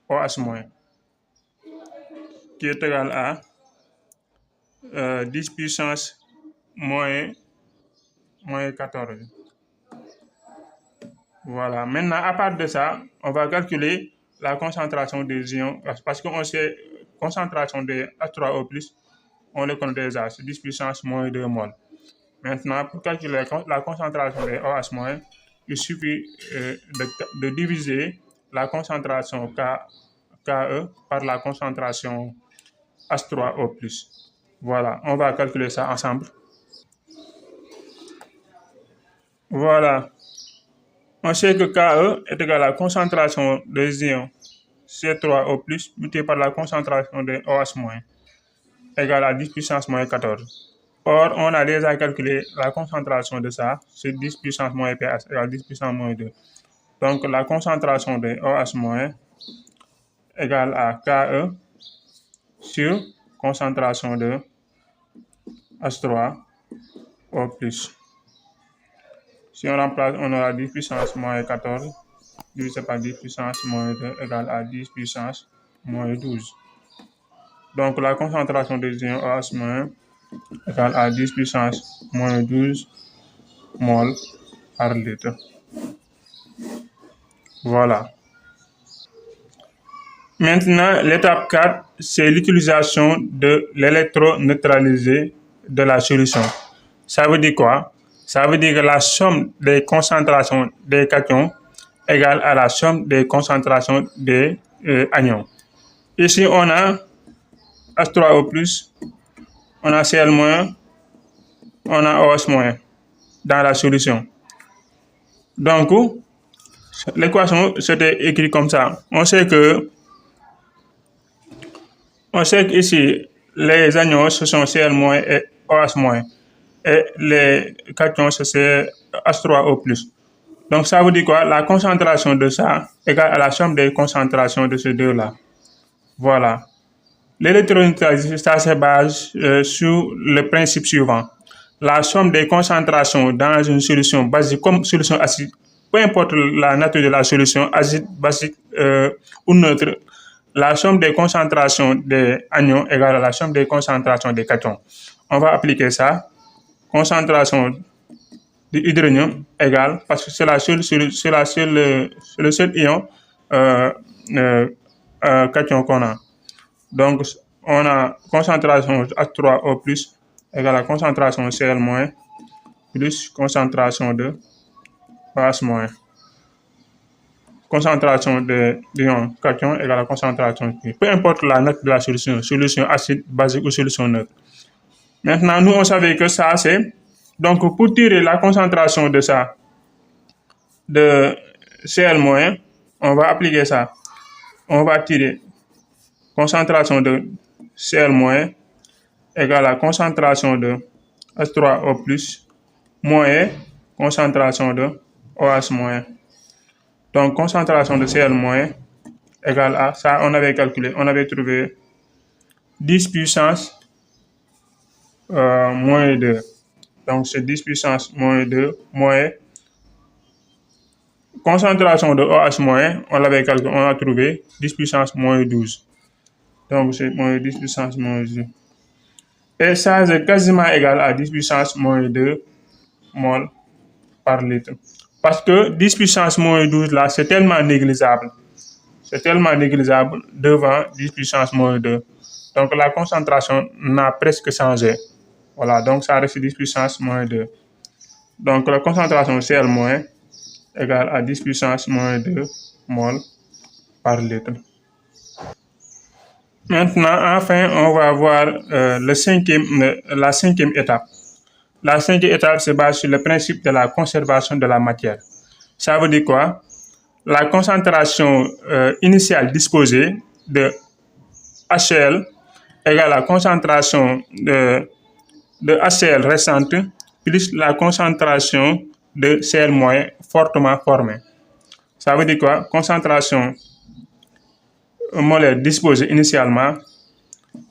OH-, qui est égal à 10 puissance moins 14. Voilà. Maintenant, à part de ça, on va calculer la concentration des ions, parce qu'on sait concentration des H3O+, on le connaît déjà, c'est 10 puissance moins 2 mol. Maintenant, pour calculer la concentration des OH-, il suffit de diviser la concentration KE par la concentration H3O+. Voilà, on va calculer ça ensemble. Voilà. On sait que KE est égal à la concentration des ions C3O+, multiplié par la concentration des OH-, égale à 10 puissance moins 14. Or, on a déjà calculé la concentration de ça, c'est 10 puissance moins pH égale 10 puissance moins 2. Donc, la concentration des OH- égale à KE sur concentration de H3O+. Si on remplace, on aura 10 puissance moins 14 divisé par 10 puissance moins 2 égale à 10 puissance moins 12. Donc, la concentration des ions OH- égale à 10 puissance moins 12 mol par litre. Voilà. Maintenant, l'étape 4, c'est l'utilisation de l'électroneutralisé de la solution. Ça veut dire quoi? Ça veut dire que la somme des concentrations des cations égale à la somme des concentrations des anions. Ici, on a H3O+, on a Cl-, on a OH- dans la solution. Donc, l'équation c'était écrit comme ça. On sait qu'ici, les anions, ce sont Cl- et OH-, et les cations, c'est H3O+. Donc, ça veut dire quoi? La concentration de ça égale à la somme des concentrations de ces deux-là. Voilà. L'électroneutralisation, ça se base sur le principe suivant. La somme des concentrations dans une solution basique comme solution acide, peu importe la nature de la solution, acide, basique ou neutre, la somme des concentrations des anions égale à la somme des concentrations des cations. On va appliquer ça. Concentration de l'hydrogène égale, parce que c'est le seul ion cation qu'on a. Donc, on a concentration H3O+ égale à la concentration Cl- plus concentration de OH-. Concentration de l'ion cation égale à la concentration Q. Peu importe la nature de la solution acide, basique ou solution neutre. Maintenant, nous, on savait que ça, c'est... Donc, pour tirer la concentration de ça, de Cl-, on va appliquer ça. On va tirer concentration de Cl- égale à la concentration de H3O+, moins concentration de OH-. Donc, concentration de Cl- égale à, ça on avait calculé, on avait trouvé 10 puissance moins 2. Donc, c'est 10 puissance moins 2 moins concentration de OH-, on l'avait calculé, on a trouvé 10 puissance moins 12. Donc, c'est moins 10 puissance moins 12. Et ça, c'est quasiment égal à 10 puissance moins 2 mol par litre. Parce que 10 puissance moins 12, là, c'est tellement négligeable. C'est tellement négligeable devant 10 puissance moins 2. Donc, la concentration n'a presque changé. Voilà, donc ça reste 10 puissance moins 2. Donc, la concentration Cl- égale à 10 puissance moins 2 mol par litre. Maintenant, enfin, on va voir la cinquième étape. La cinquième étape se base sur le principe de la conservation de la matière. Ça veut dire quoi? La concentration initiale disposée de HCl égale à la concentration de HCl restante plus la concentration de Cl- fortement formée. Ça veut dire quoi? Concentration molaire disposée initialement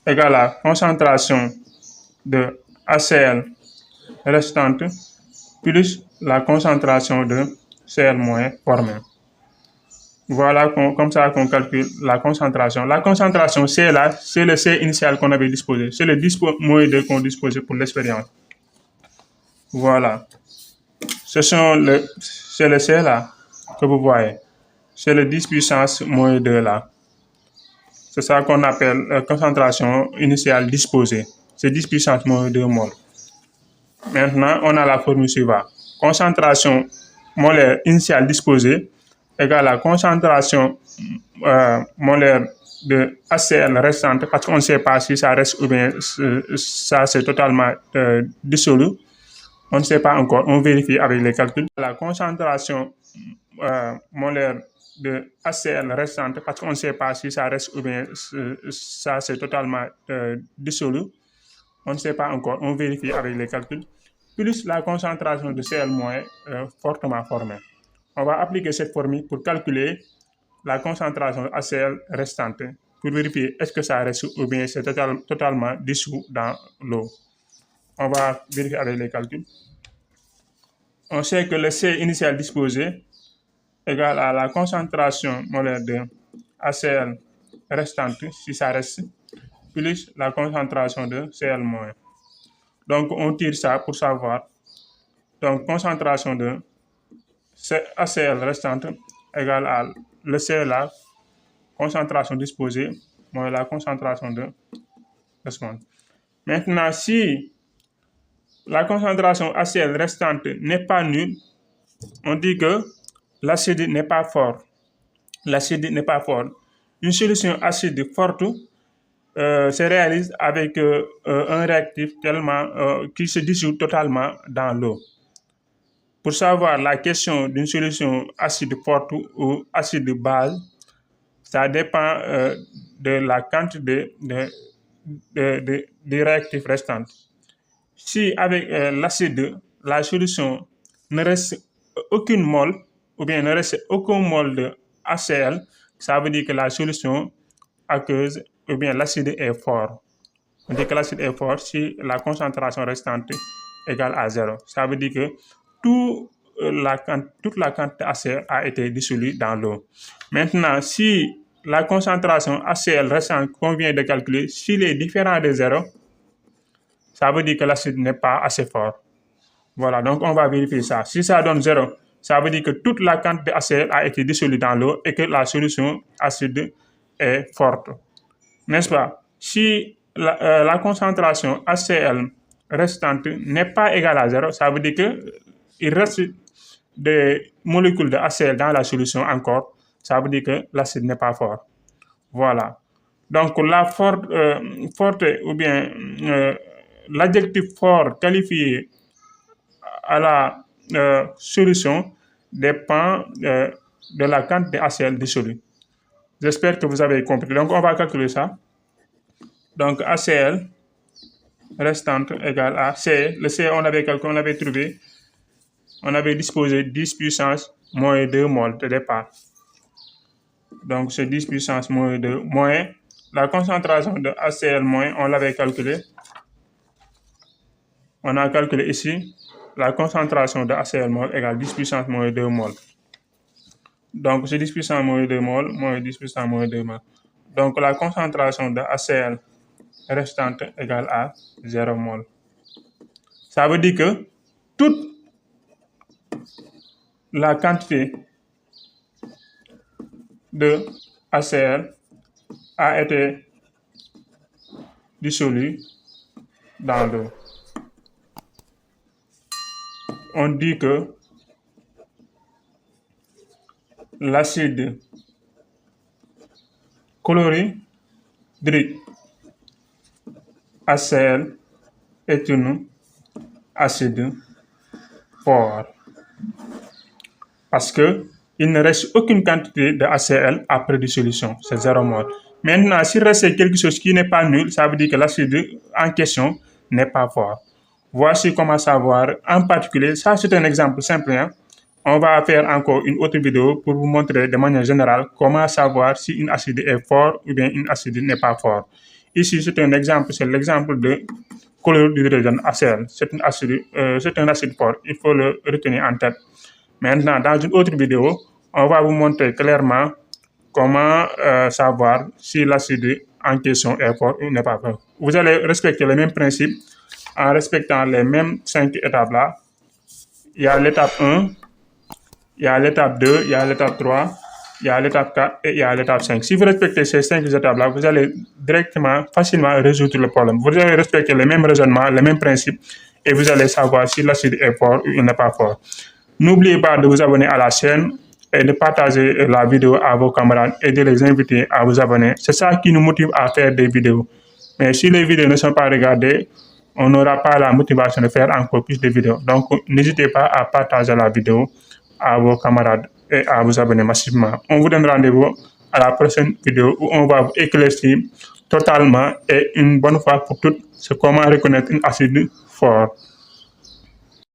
égale à la concentration de HCl restante plus la concentration de Cl- formée. Voilà comme ça qu'on calcule la concentration. La concentration, C là, c'est le C initial qu'on avait disposé. C'est le moins 2 qu'on disposait pour l'expérience. Voilà. C'est le C là que vous voyez. C'est le 10 puissance moins 2 là. C'est ça qu'on appelle concentration initiale disposée. C'est 10 puissance moins 2 moles. Maintenant, on a la formule suivante. Concentration molaire initiale disposée égale la concentration molaire de HCl restante, parce qu'on ne sait pas si ça reste ou bien ça c'est totalement dissolu. On ne sait pas encore, on vérifie avec les calculs. La concentration molaire de HCl restante, parce qu'on ne sait pas si ça reste ou bien ça c'est totalement dissolu. On ne sait pas encore, on vérifie avec les calculs, plus la concentration de Cl- fortement formée. On va appliquer cette formule pour calculer la concentration HCl restante, pour vérifier est-ce que ça reste ou bien c'est totalement dissous dans l'eau. On va vérifier avec les calculs. On sait que le C initial disposé égale à la concentration molaire de HCl restante, si ça reste, plus la concentration de Cl-. Donc, on tire ça pour savoir. Donc, concentration de HCl restante égale à le C là, concentration disposée, moins la concentration de restante. Maintenant, si la concentration HCl restante n'est pas nulle, on dit que l'acide n'est pas fort. L'acide n'est pas fort. Une solution acide forte se réalise avec un réactif qui se dissout totalement dans l'eau. Pour savoir la question d'une solution acide forte ou acide base, ça dépend de la quantité de réactifs restants. Si avec l'acide, la solution ne reste aucune mole, ou bien ne reste aucun mole de HCl, ça veut dire que la solution aqueuse, ou bien l'acide est fort. On dit que l'acide est fort si la concentration restante égale à 0. Ça veut dire que toute la quantité HCl a été dissolue dans l'eau. Maintenant, si la concentration HCl restante qu'on vient de calculer, s'il est différent de 0, ça veut dire que l'acide n'est pas assez fort. Voilà, donc on va vérifier ça. Si ça donne 0, ça veut dire que toute la quantité HCl a été dissolue dans l'eau et que la solution acide est forte. N'est-ce pas? Si la concentration HCl restante n'est pas égale à 0, ça veut dire qu'il reste des molécules de HCl dans la solution encore. Ça veut dire que l'acide n'est pas fort. Voilà. Donc, la forte ou bien l'adjectif fort qualifié à la solution dépend de la quantité HCl dissolue. J'espère que vous avez compris. Donc, on va calculer ça. Donc, HCl restante égale à C. Le C, on avait calculé, on avait trouvé, on avait disposé 10 puissance moins 2 moles de départ. Donc, c'est 10 puissance moins 2 moins la concentration de HCl moins, on l'avait calculé. On a calculé ici la concentration de HCl moins égale 10 puissance moins 2 moles. Donc, c'est 10 puissance moins 2 moles moins 10 puissance moins 2 moles. Donc, la concentration de HCl restante égale à 0 mol. Ça veut dire que toute la quantité de HCl a été dissolue dans l'eau. On dit que l'acide chlorhydrique HCl est un acide fort parce que il ne reste aucune quantité de HCl après dissolution, c'est 0 mol. Maintenant, s'il reste quelque chose qui n'est pas nul, ça veut dire que l'acide en question n'est pas fort. Voici comment savoir, en particulier, ça c'est un exemple simple. On va faire encore une autre vidéo pour vous montrer de manière générale comment savoir si une acide est fort ou bien une acide n'est pas fort. Ici, c'est un exemple, c'est l'exemple de chlorure d'hydrogène HCl. C'est un acide fort, il faut le retenir en tête. Maintenant, dans une autre vidéo, on va vous montrer clairement comment savoir si l'acide en question est fort ou n'est pas fort. Vous allez respecter les mêmes principes en respectant les mêmes 5 étapes là. Il y a l'étape 1, il y a l'étape 2, il y a l'étape 3, il y a l'étape 4 et il y a l'étape 5. Si vous respectez ces 5 étapes-là, vous allez directement, facilement résoudre le problème. Vous allez respecter les mêmes raisonnements, les mêmes principes et vous allez savoir si l'acide est fort ou il n'est pas fort. N'oubliez pas de vous abonner à la chaîne et de partager la vidéo à vos camarades et de les inviter à vous abonner. C'est ça qui nous motive à faire des vidéos. Mais si les vidéos ne sont pas regardées, on n'aura pas la motivation de faire encore plus de vidéos. Donc, n'hésitez pas à partager la vidéo à vos camarades et à vous abonner massivement. On vous donne rendez-vous à la prochaine vidéo où on va vous éclaircir totalement et une bonne fois pour toutes c'est comment reconnaître un acide fort.